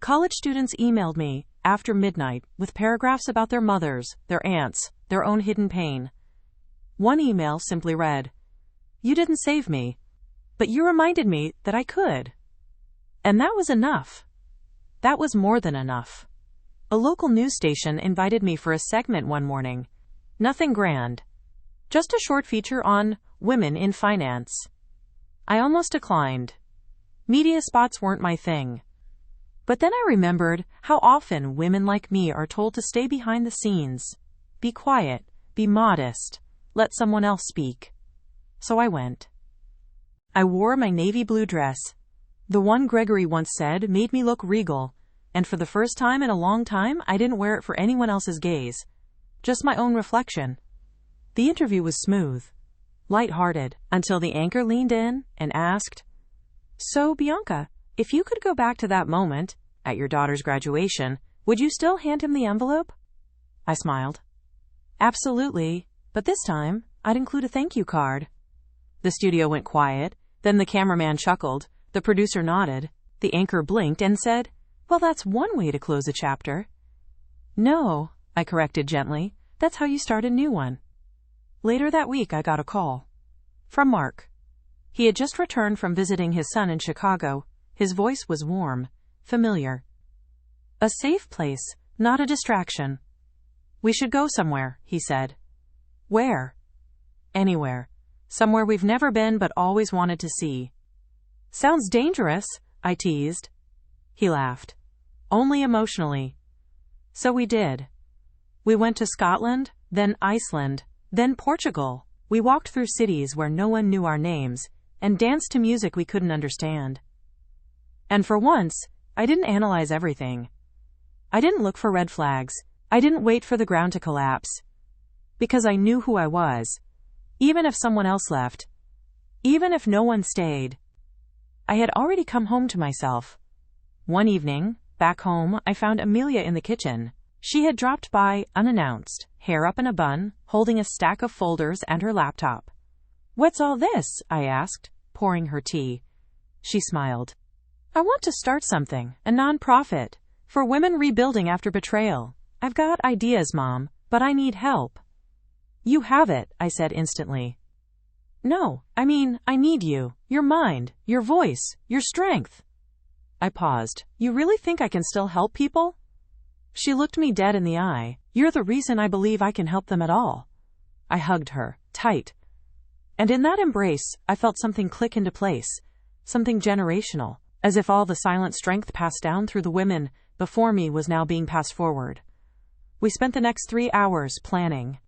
College students emailed me after midnight with paragraphs about their mothers, their aunts, their own hidden pain. One email simply read, "You didn't save me, but you reminded me that I could." And that was enough. That was more than enough. A local news station invited me for a segment one morning. Nothing grand. Just a short feature on women in finance. I almost declined. Media spots weren't my thing. But then I remembered how often women like me are told to stay behind the scenes. Be quiet, be modest, let someone else speak. So I went. I wore my navy blue dress. The one Gregory once said made me look regal, and for the first time in a long time, I didn't wear it for anyone else's gaze. Just my own reflection. The interview was smooth, light-hearted, until the anchor leaned in and asked, "So, Bianca, if you could go back to that moment, at your daughter's graduation, would you still hand him the envelope?" I smiled. "Absolutely, but this time, I'd include a thank you card." The studio went quiet, then the cameraman chuckled, the producer nodded, the anchor blinked and said, "Well, that's one way to close a chapter." "No," I corrected gently, "that's how you start a new one." Later that week, I got a call. From Mark. He had just returned from visiting his son in Chicago. His voice was warm, familiar. "A safe place, not a distraction. We should go somewhere," he said. "Where?" "Anywhere. Somewhere we've never been but always wanted to see." "Sounds dangerous," I teased. He laughed. "Only emotionally." So we did. We went to Scotland, then Iceland, then Portugal. We walked through cities where no one knew our names, and danced to music we couldn't understand. And for once, I didn't analyze everything. I didn't look for red flags. I didn't wait for the ground to collapse. Because I knew who I was. Even if someone else left. Even if no one stayed. I had already come home to myself. One evening, back home, I found Amelia in the kitchen. She had dropped by unannounced, hair up in a bun, holding a stack of folders and her laptop. "What's all this?" I asked, pouring her tea. She smiled. "I want to start something, a non-profit, for women rebuilding after betrayal. I've got ideas, Mom, but I need help." "You have it," I said instantly. "No, I mean, I need you, your mind, your voice, your strength." I paused. "You really think I can still help people?" She looked me dead in the eye. "You're the reason I believe I can help them at all." I hugged her, tight. And in that embrace, I felt something click into place, something generational, as if all the silent strength passed down through the women before me was now being passed forward. We spent the next 3 hours planning.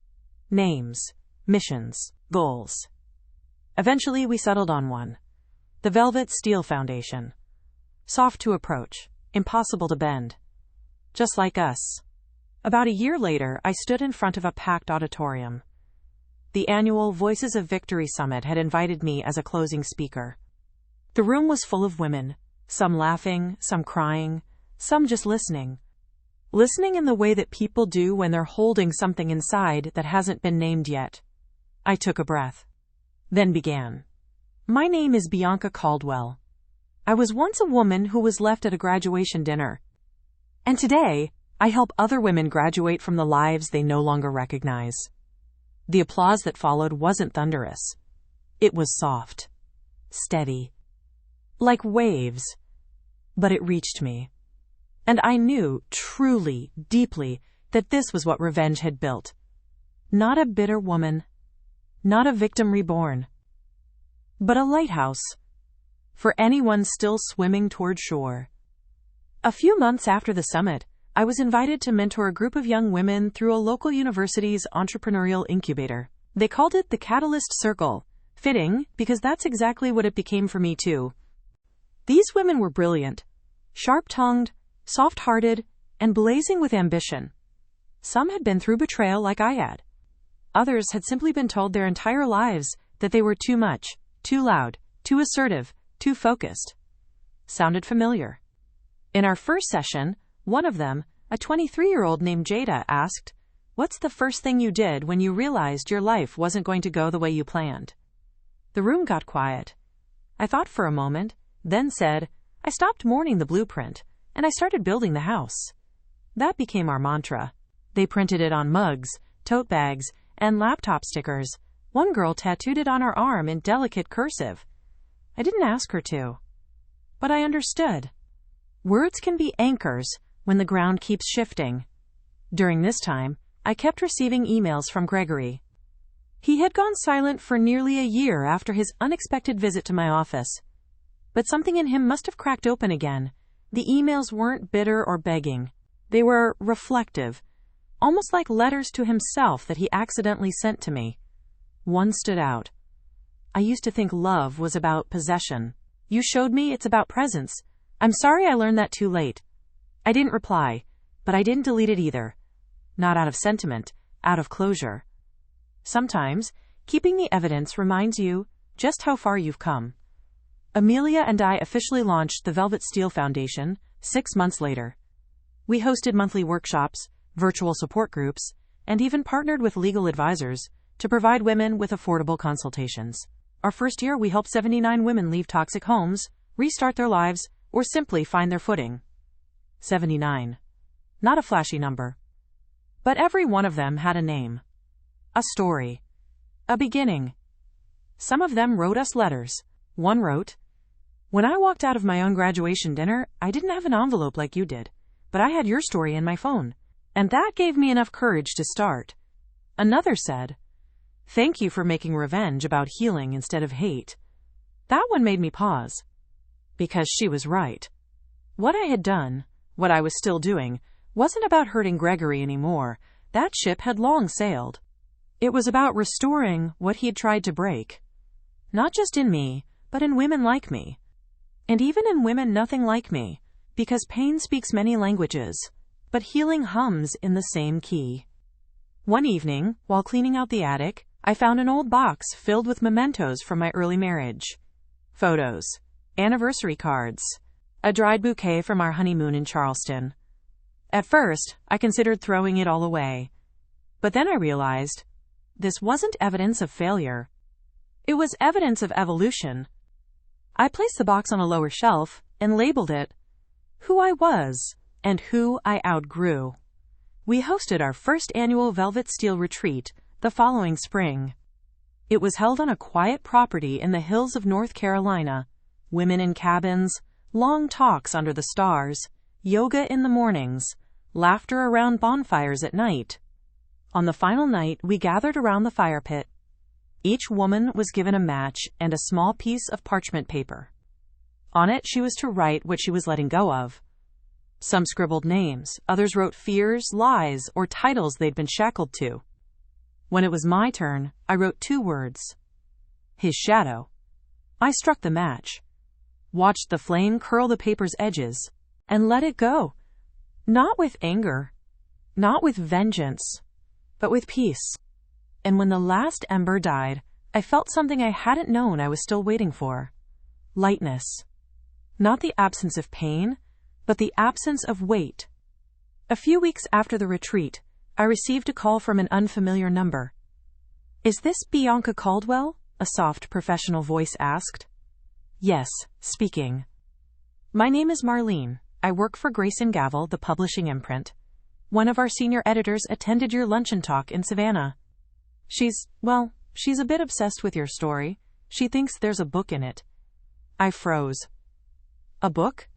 Names, missions, goals. Eventually, we settled on one. The Velvet Steel Foundation. Soft to approach, impossible to bend. Just like us. About a year later, I stood in front of a packed auditorium. The annual Voices of Victory Summit had invited me as a closing speaker. The room was full of women, some laughing, some crying, some just listening. Listening in the way that people do when they're holding something inside that hasn't been named yet. I took a breath. Then began. "My name is Bianca Caldwell. I was once a woman who was left at a graduation dinner. And today, I help other women graduate from the lives they no longer recognize." The applause that followed wasn't thunderous. It was soft. Steady. Like waves. But it reached me. And I knew, truly, deeply, that this was what revenge had built. Not a bitter woman. Not a victim reborn. But a lighthouse. For anyone still swimming toward shore. A few months after the summit, I was invited to mentor a group of young women through a local university's entrepreneurial incubator. They called it the Catalyst Circle. Fitting, because that's exactly what it became for me too. These women were brilliant. Sharp-tongued, soft-hearted, and blazing with ambition. Some had been through betrayal like I had. Others had simply been told their entire lives that they were too much, too loud, too assertive, too focused. Sounded familiar. In our first session, one of them, a 23-year-old named Jada, asked, "What's the first thing you did when you realized your life wasn't going to go the way you planned?" The room got quiet. I thought for a moment, then said, "I stopped mourning the blueprint, and I started building the house." That became our mantra. They printed it on mugs, tote bags, and laptop stickers. One girl tattooed it on her arm in delicate cursive. I didn't ask her to, but I understood. Words can be anchors when the ground keeps shifting. During this time, I kept receiving emails from Gregory. He had gone silent for nearly a year after his unexpected visit to my office. But something in him must have cracked open again. The emails weren't bitter or begging. They were reflective, almost like letters to himself that he accidentally sent to me. One stood out. "I used to think love was about possession. You showed me it's about presence. I'm sorry I learned that too late." I didn't reply, but I didn't delete it either. Not out of sentiment, out of closure. Sometimes, keeping the evidence reminds you just how far you've come. Amelia and I officially launched the Velvet Steel Foundation 6 months later. We hosted monthly workshops, virtual support groups, and even partnered with legal advisors to provide women with affordable consultations. Our first year, we helped 79 women leave toxic homes, restart their lives, or simply find their footing. 79. Not a flashy number. But every one of them had a name. A story. A beginning. Some of them wrote us letters. One wrote, "When I walked out of my own graduation dinner, I didn't have an envelope like you did, but I had your story in my phone, and that gave me enough courage to start." Another said, "Thank you for making revenge about healing instead of hate." That one made me pause. Because she was right. What I had done, what I was still doing, wasn't about hurting Gregory anymore. That ship had long sailed. It was about restoring what he had tried to break. Not just in me, but in women like me. And even in women nothing like me, because pain speaks many languages, but healing hums in the same key. One evening, while cleaning out the attic, I found an old box filled with mementos from my early marriage. Photos, anniversary cards, a dried bouquet from our honeymoon in Charleston. At first, I considered throwing it all away. But then I realized, this wasn't evidence of failure. It was evidence of evolution. I placed the box on a lower shelf and labeled it Who I Was and Who I Outgrew. We hosted our first annual Velvet Steel retreat the following spring. It was held on a quiet property in the hills of North Carolina. Women in cabins, long talks under the stars, yoga in the mornings, laughter around bonfires at night. On the final night, we gathered around the fire pit. Each woman was given a match and a small piece of parchment paper. On it, she was to write what she was letting go of. Some scribbled names, others wrote fears, lies, or titles they'd been shackled to. When it was my turn, I wrote 2 words. His shadow. I struck the match, watched the flame curl the paper's edges, and let it go. Not with anger, not with vengeance, but with peace. And when the last ember died, I felt something I hadn't known I was still waiting for. Lightness. Not the absence of pain, but the absence of weight. A few weeks after the retreat, I received a call from an unfamiliar number. "Is this Bianca Caldwell?" a soft professional voice asked. "Yes, speaking." "My name is Marlene. I work for Grace & Gavel, the publishing imprint. One of our senior editors attended your luncheon talk in Savannah. She's a bit obsessed with your story. She thinks there's a book in it." I froze. "A book?"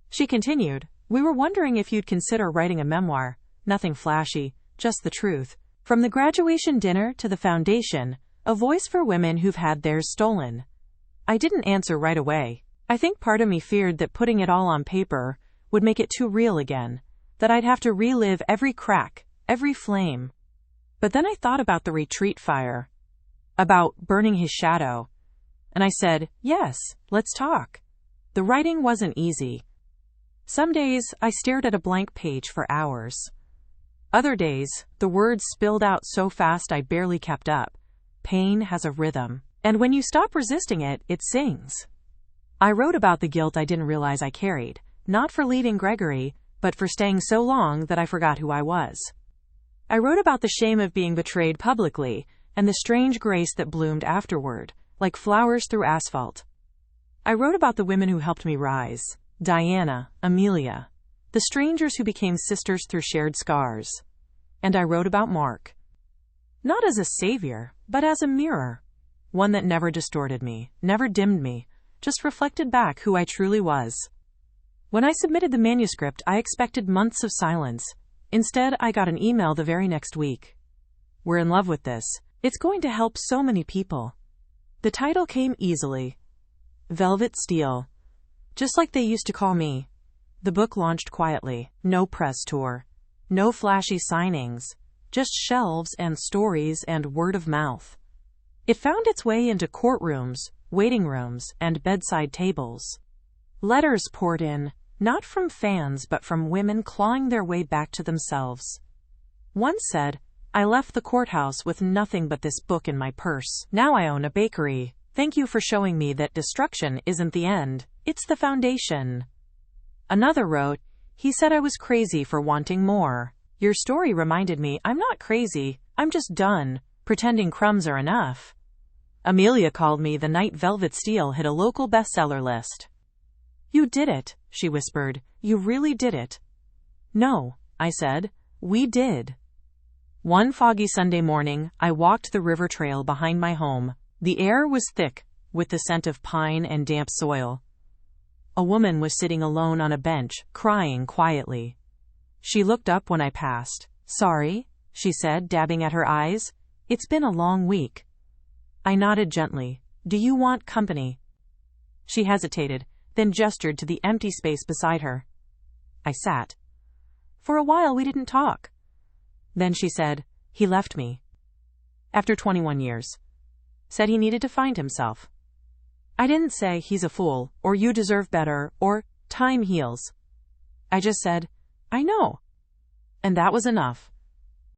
She continued, "We were wondering if you'd consider writing a memoir. Nothing flashy, just the truth. From the graduation dinner to the foundation, a voice for women who've had theirs stolen." I didn't answer right away. I think part of me feared that putting it all on paper would make it too real again, that I'd have to relive every crack, every flame. But then I thought about the retreat fire, about burning his shadow, and I said, "Yes, let's talk." The writing wasn't easy. Some days I stared at a blank page for hours. Other days, the words spilled out so fast I barely kept up. Pain has a rhythm, and when you stop resisting it, it sings. I wrote about the guilt I didn't realize I carried, not for leaving Gregory, but for staying so long that I forgot who I was. I wrote about the shame of being betrayed publicly, and the strange grace that bloomed afterward, like flowers through asphalt. I wrote about the women who helped me rise: Diana, Amelia, the strangers who became sisters through shared scars. And I wrote about Mark. Not as a savior, but as a mirror. One that never distorted me, never dimmed me, just reflected back who I truly was. When I submitted the manuscript, I expected months of silence. Instead, I got an email the very next week. "We're in love with this. It's going to help so many people." The title came easily. Velvet Steel. Just like they used to call me. The book launched quietly. No press tour. No flashy signings. Just shelves and stories and word of mouth. It found its way into courtrooms, waiting rooms, and bedside tables. Letters poured in, not from fans but from women clawing their way back to themselves. One said, "I left the courthouse with nothing but this book in my purse. Now I own a bakery. Thank you for showing me that destruction isn't the end, it's the foundation." Another wrote, "He said I was crazy for wanting more. Your story reminded me I'm not crazy, I'm just done pretending crumbs are enough." Amelia called me the night Velvet Steel hit a local bestseller list. "You did it," she whispered. "You really did it." "No," I said. "We did." One foggy Sunday morning, I walked the river trail behind my home. The air was thick, with the scent of pine and damp soil. A woman was sitting alone on a bench, crying quietly. She looked up when I passed. "Sorry," she said, dabbing at her eyes. "It's been a long week." I nodded gently. "Do you want company?" She hesitated, then gestured to the empty space beside her. I sat. For a while we didn't talk. Then she said, "He left me. After 21 years. Said he needed to find himself." I didn't say, "He's a fool," or "You deserve better," or "Time heals." I just said, "I know." And that was enough.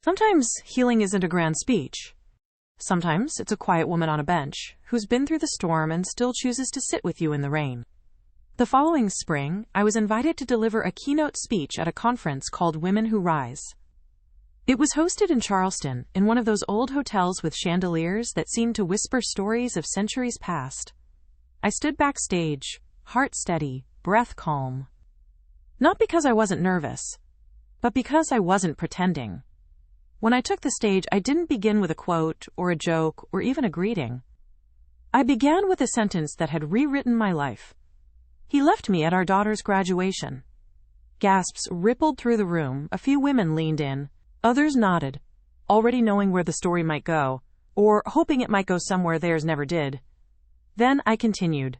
Sometimes healing isn't a grand speech. Sometimes it's a quiet woman on a bench who's been through the storm and still chooses to sit with you in the rain. The following spring, I was invited to deliver a keynote speech at a conference called Women Who Rise. It was hosted in Charleston, in one of those old hotels with chandeliers that seemed to whisper stories of centuries past. I stood backstage, heart steady, breath calm. Not because I wasn't nervous, but because I wasn't pretending. When I took the stage, I didn't begin with a quote, or a joke, or even a greeting. I began with a sentence that had rewritten my life. "He left me at our daughter's graduation." Gasps rippled through the room, a few women leaned in, others nodded, already knowing where the story might go, or hoping it might go somewhere theirs never did. Then I continued.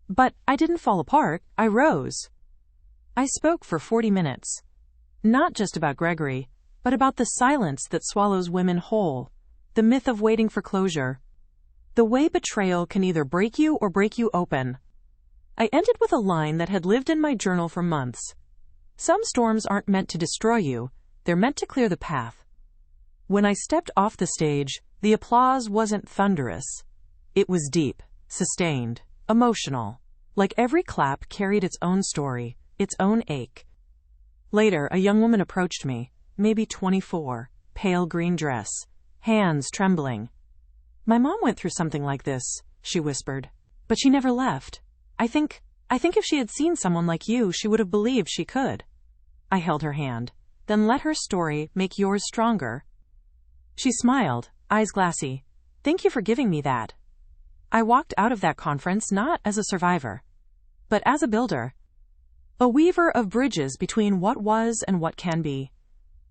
But I didn't fall apart, I rose. I spoke for 40 minutes. Not just about Gregory, but about the silence that swallows women whole, the myth of waiting for closure, the way betrayal can either break you or break you open. I ended with a line that had lived in my journal for months. Some storms aren't meant to destroy you, they're meant to clear the path. When I stepped off the stage, the applause wasn't thunderous. It was deep, sustained, emotional. Like every clap carried its own story, its own ache. Later, a young woman approached me, maybe 24, pale green dress, hands trembling. "My mom went through something like this," she whispered. "But she never left. I think if she had seen someone like you, she would have believed she could." I held her hand. "Then let her story make yours stronger." She smiled, eyes glassy. "Thank you for giving me that." I walked out of that conference not as a survivor, but as a builder. A weaver of bridges between what was and what can be.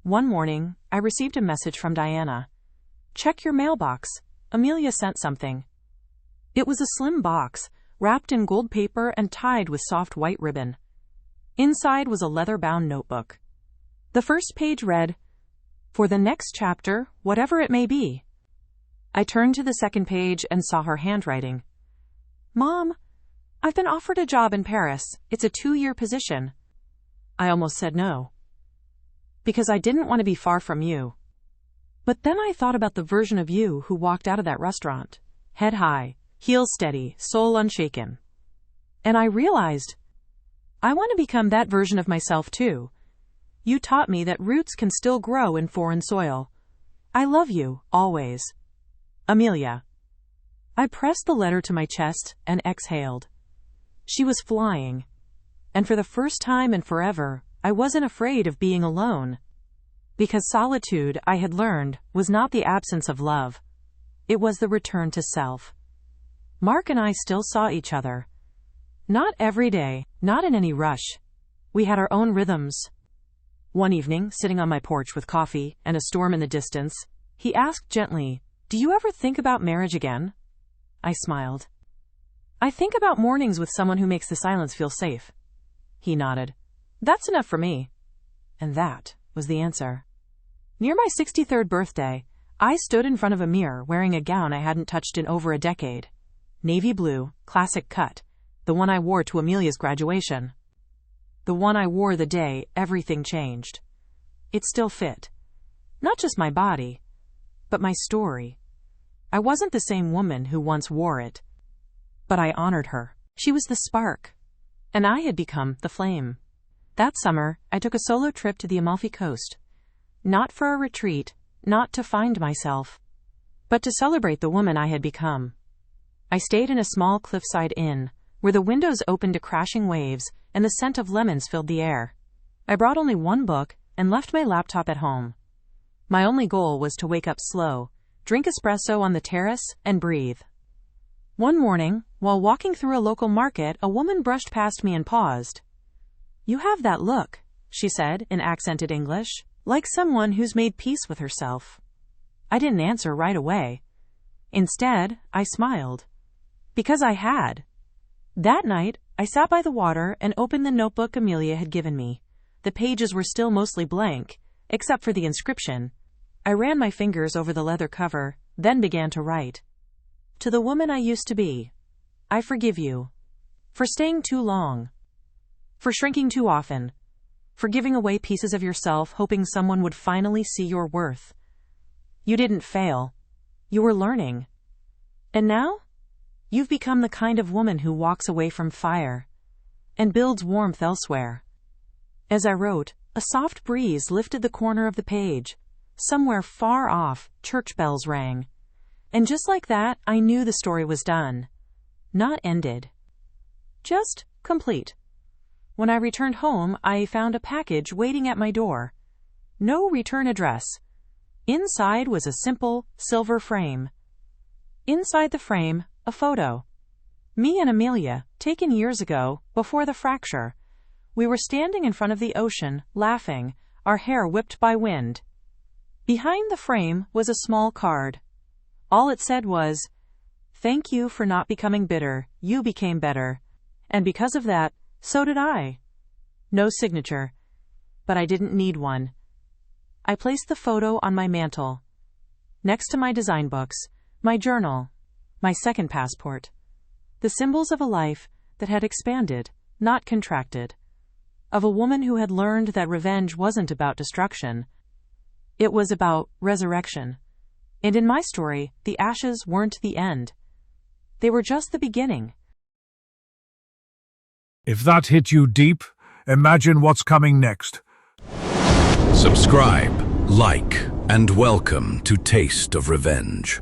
One morning, I received a message from Diana. "Check your mailbox. Amelia sent something." It was a slim box, wrapped in gold paper and tied with soft white ribbon. Inside was a leather-bound notebook. The first page read, "For the next chapter, whatever it may be." I turned to the second page and saw her handwriting. "Mom, I've been offered a job in Paris. It's a 2-year position." I almost said no. Because I didn't want to be far from you. But then I thought about the version of you who walked out of that restaurant, head high, heels steady, soul unshaken. And I realized I want to become that version of myself too. You taught me that roots can still grow in foreign soil. I love you, always. Amelia. I pressed the letter to my chest and exhaled. She was flying. And for the first time in forever, I wasn't afraid of being alone. Because solitude, I had learned, was not the absence of love. It was the return to self. Mark and I still saw each other. Not every day, not in any rush. We had our own rhythms. One evening, sitting on my porch with coffee and a storm in the distance, he asked gently, "Do you ever think about marriage again?" I smiled. "I think about mornings with someone who makes the silence feel safe." He nodded. "That's enough for me." And that was the answer. Near my 63rd birthday, I stood in front of a mirror wearing a gown I hadn't touched in over a decade. Navy blue, classic cut, the one I wore to Amelia's graduation. The one I wore the day everything changed. It still fit. Not just my body, but my story. I wasn't the same woman who once wore it. But I honored her. She was the spark. And I had become the flame. That summer, I took a solo trip to the Amalfi Coast. Not for a retreat, not to find myself, but to celebrate the woman I had become. I stayed in a small cliffside inn, where the windows opened to crashing waves and the scent of lemons filled the air. I brought only one book and left my laptop at home. My only goal was to wake up slow, drink espresso on the terrace, and breathe. One morning, while walking through a local market, a woman brushed past me and paused. "You have that look," she said in accented English, "like someone who's made peace with herself." I didn't answer right away. Instead, I smiled. Because I had. That night, I sat by the water and opened the notebook Amelia had given me. The pages were still mostly blank, except for the inscription. I ran my fingers over the leather cover, then began to write. To the woman I used to be, I forgive you. For staying too long. For shrinking too often. For giving away pieces of yourself, hoping someone would finally see your worth. You didn't fail. You were learning. And now? You've become the kind of woman who walks away from fire and builds warmth elsewhere. As I wrote, a soft breeze lifted the corner of the page. Somewhere far off, church bells rang. And just like that, I knew the story was done. Not ended. Just complete. When I returned home, I found a package waiting at my door. No return address. Inside was a simple, silver frame. Inside the frame, a photo. Me and Amelia, taken years ago, before the fracture. We were standing in front of the ocean, laughing, our hair whipped by wind. Behind the frame was a small card. All it said was, "Thank you for not becoming bitter, you became better. And because of that, so did I." No signature. But I didn't need one. I placed the photo on my mantle, next to my design books, my journal, my second passport. The symbols of a life that had expanded, not contracted. Of a woman who had learned that revenge wasn't about destruction. It was about resurrection. And in my story, the ashes weren't the end. They were just the beginning. If that hit you deep, imagine what's coming next. Subscribe, like, and welcome to Taste of Revenge.